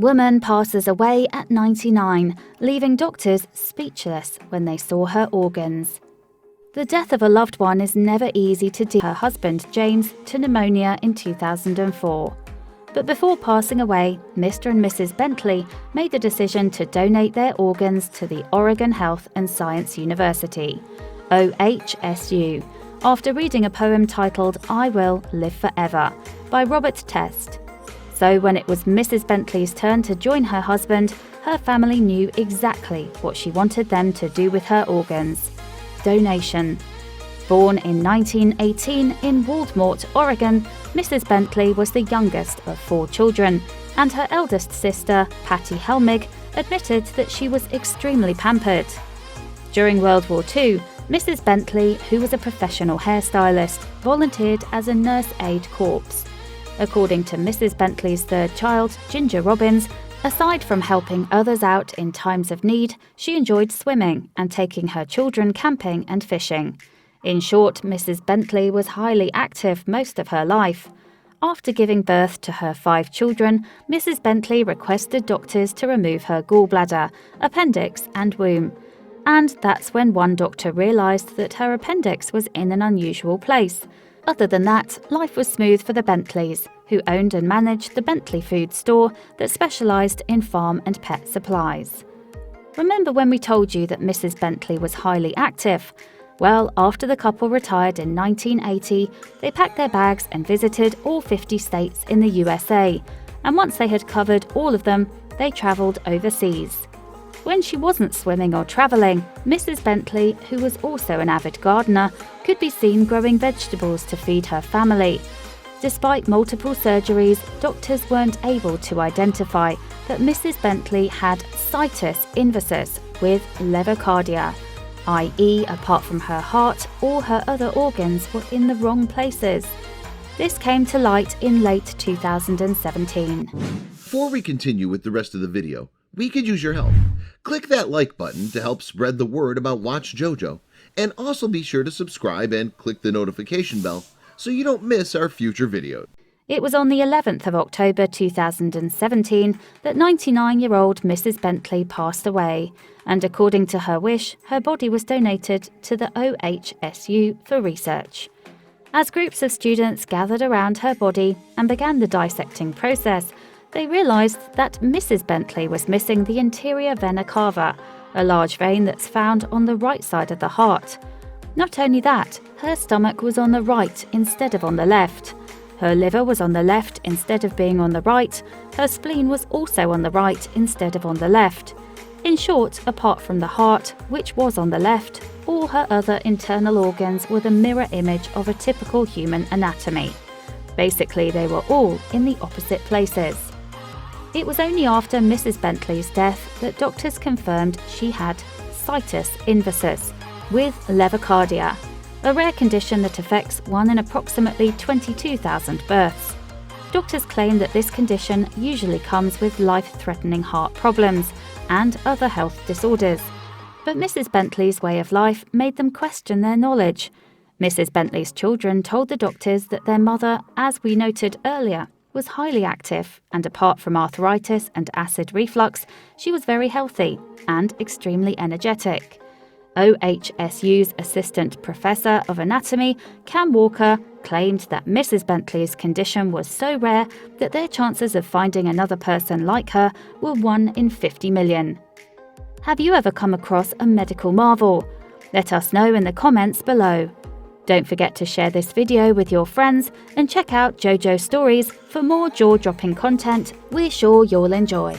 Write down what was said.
Woman passes away at 99, leaving doctors speechless when they saw her organs. The death of a loved one is never easy to deal with. Her husband, James, to pneumonia in 2004. But before passing away, Mr. and Mrs. Bentley made the decision to donate their organs to the Oregon Health and Science University, OHSU, after reading a poem titled I Will Live Forever by Robert Test. So when it was Mrs. Bentley's turn to join her husband, her family knew exactly what she wanted them to do with her organs. Donation. Born in 1918 in Waldmort, Oregon, Mrs. Bentley was the youngest of 4 children, and her eldest sister, Patty Helmig, admitted that she was extremely pampered. During World War II, Mrs. Bentley, who was a professional hairstylist, volunteered as a nurse aid corps. According to Mrs. Bentley's third child, Ginger Robbins, aside from helping others out in times of need, she enjoyed swimming and taking her children camping and fishing. In short, Mrs. Bentley was highly active most of her life. After giving birth to her 5 children, Mrs. Bentley requested doctors to remove her gallbladder, appendix and womb. And that's when one doctor realised that her appendix was in an unusual place. Other than that, life was smooth for the Bentleys, who owned and managed the Bentley Food Store that specialised in farm and pet supplies. Remember when we told you that Mrs. Bentley was highly active? Well, after the couple retired in 1980, they packed their bags and visited all 50 states in the USA, and once they had covered all of them, they travelled overseas. When she wasn't swimming or travelling, Mrs. Bentley, who was also an avid gardener, could be seen growing vegetables to feed her family. Despite multiple surgeries, doctors weren't able to identify that Mrs. Bentley had situs inversus with levocardia, i.e., apart from her heart, all her other organs were in the wrong places. This came to light in late 2017. Before we continue with the rest of the video, we could use your help. Click that like button to help spread the word about Watchjojo, and also be sure to subscribe and click the notification bell so you don't miss our future videos. It was on the 11th of October 2017 that 99-year-old Mrs. Bentley passed away, and according to her wish, her body was donated to the OHSU for research. As groups of students gathered around her body and began the dissecting process, they realised that Mrs. Bentley was missing the interior vena cava, a large vein that's found on the right side of the heart. Not only that, her stomach was on the right instead of on the left. Her liver was on the left instead of being on the right. Her spleen was also on the right instead of on the left. In short, apart from the heart, which was on the left, all her other internal organs were the mirror image of a typical human anatomy. Basically, they were all in the opposite places. It was only after Mrs. Bentley's death that doctors confirmed she had situs inversus with levocardia, a rare condition that affects 1 in approximately 22,000 births. Doctors claim that this condition usually comes with life-threatening heart problems and other health disorders. But Mrs. Bentley's way of life made them question their knowledge. Mrs. Bentley's children told the doctors that their mother, as we noted earlier, was highly active, and apart from arthritis and acid reflux, she was very healthy and extremely energetic. OHSU's Assistant Professor of Anatomy, Cam Walker, claimed that Mrs. Bentley's condition was so rare that their chances of finding another person like her were 1 in 50 million. Have you ever come across a medical marvel? Let us know in the comments below. Don't forget to share this video with your friends and check out JoJo Stories for more jaw-dropping content we're sure you'll enjoy.